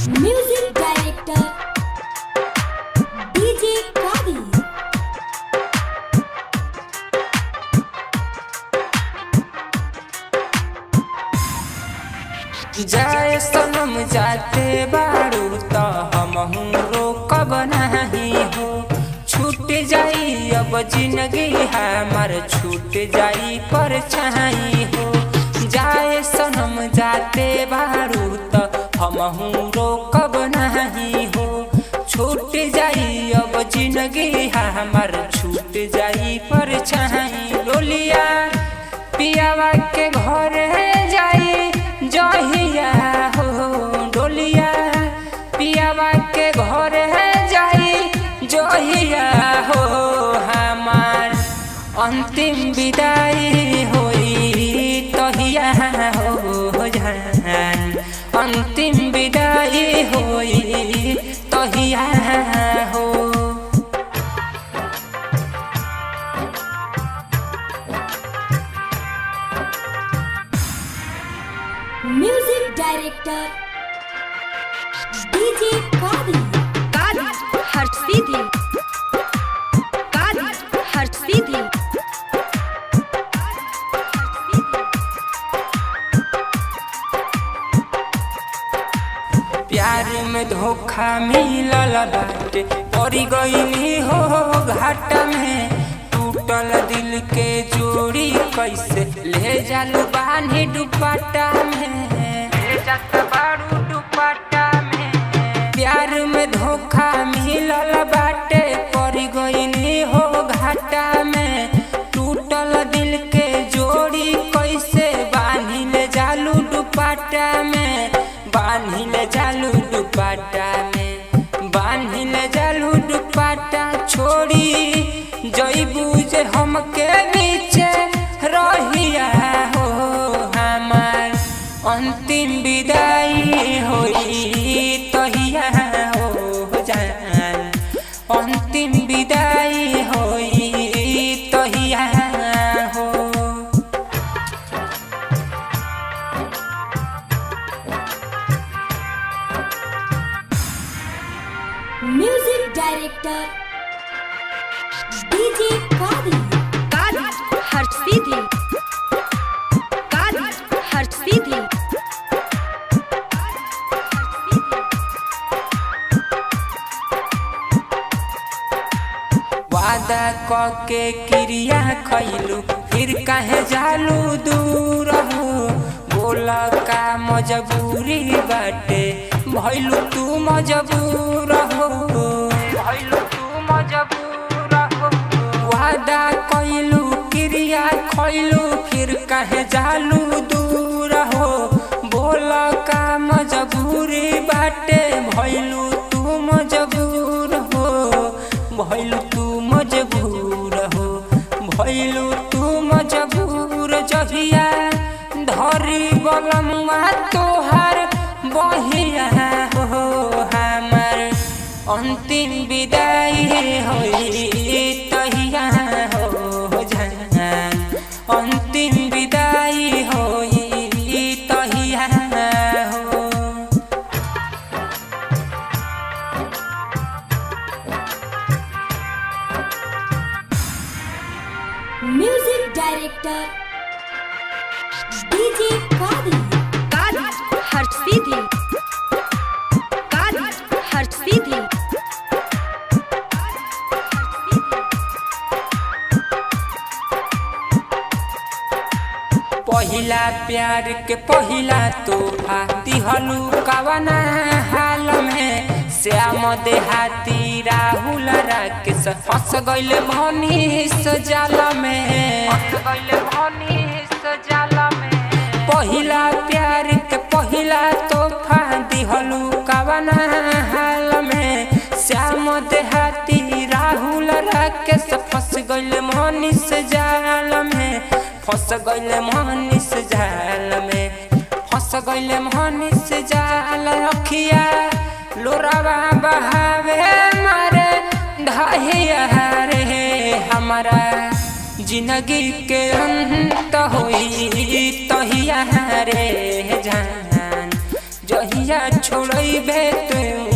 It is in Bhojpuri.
म्यूजिक डायरेक्टर डीजे कादी। जाए सनम जाते बारू तो हमहू रोकब नहीं हो। छूट जाई अब जिंदगी हमार छूट जाई परछाई हो। जाए सनम जाते बारू तो हमहू रोकब नहीं हो। छूट जाई अब जिंदगी हमार छूट जाई परछाई। डोलिया पियावा के घर जाई जहिया हो। डोलिया पियावा के घर जाई जहिया हो। हमार अंतिम विदाई होई तहिया हो जान। अंतिम विदाई होई तहिया हो। म्यूजिक डायरेक्टर डीजे कादी। कादी हर सीधी, कादी हर सीधी। प्यार में धोखा मिलल बाटे पड़ी गईली हो घाटा में। टूटल दिल के जोड़ी कैसे ले जालू बानी दुपट्टा में। ले जात बारू दुपट्टा में। प्यार में धोखा मिलल बाटे पड़ी गईली हो घाटा में। टूटल दिल के जोड़ी कैसे बानी ले जालू दुपट्टा में। बानी ले जालू दुपट्टा में। बानी ले जालू दुपट्टा छोड़ी जईबू जे हमके नीचे रहिया हो। हमार अंतिम विदाई होई तहिया हो जान। अंतिम विदाई होई तहिया हो। म्यूजिक डायरेक्टर डीजे कादी। कादी हर सीधी, कादी हर सीधी। वादा के क्रिया खैलू फिर काहे जालू दूर हो। बोला का मजबूरी बाटे भइलू तू मजबूर हो। भइलू तू मजबूर हो। वादा कैलू क्रिया खैलू फिर काहे जालू दूर हो। बोला का मजबूरी बाटे भइलू तू मजबूर हो। भइलू तू मजबूर हो। भइलू तू मजबूर जहिया धरी बलमुआ तोहार बहिया हो। हमार अंतिम विदाई होई तहिया हो जान। अंतिम विदाई होई तहिया हो। म्यूजिक डायरेक्टर डीजे कादी। कादी हर सीधी, कादी हर सीधी। पहिला प्यार के पहिला तोहफा दिहलू कवना हाल में। श्याम देहाती राहुल राकेश फंस गइल मनीष जाल में। पहिला प्यार के पहिला तोहफा दिहलू कवना हाल में। श्याम देहाती राहुल राकेश फंस गइल मनीष जाल में। फंस गइल मनीष जाल में। फंस गइल मनीष जाल। अखिया लोरावा बहावे मारे ढाहिया रे। हमारा जिंदगी के अंत होई तहिया रे जान। जहिया कहिया छोड़बे तू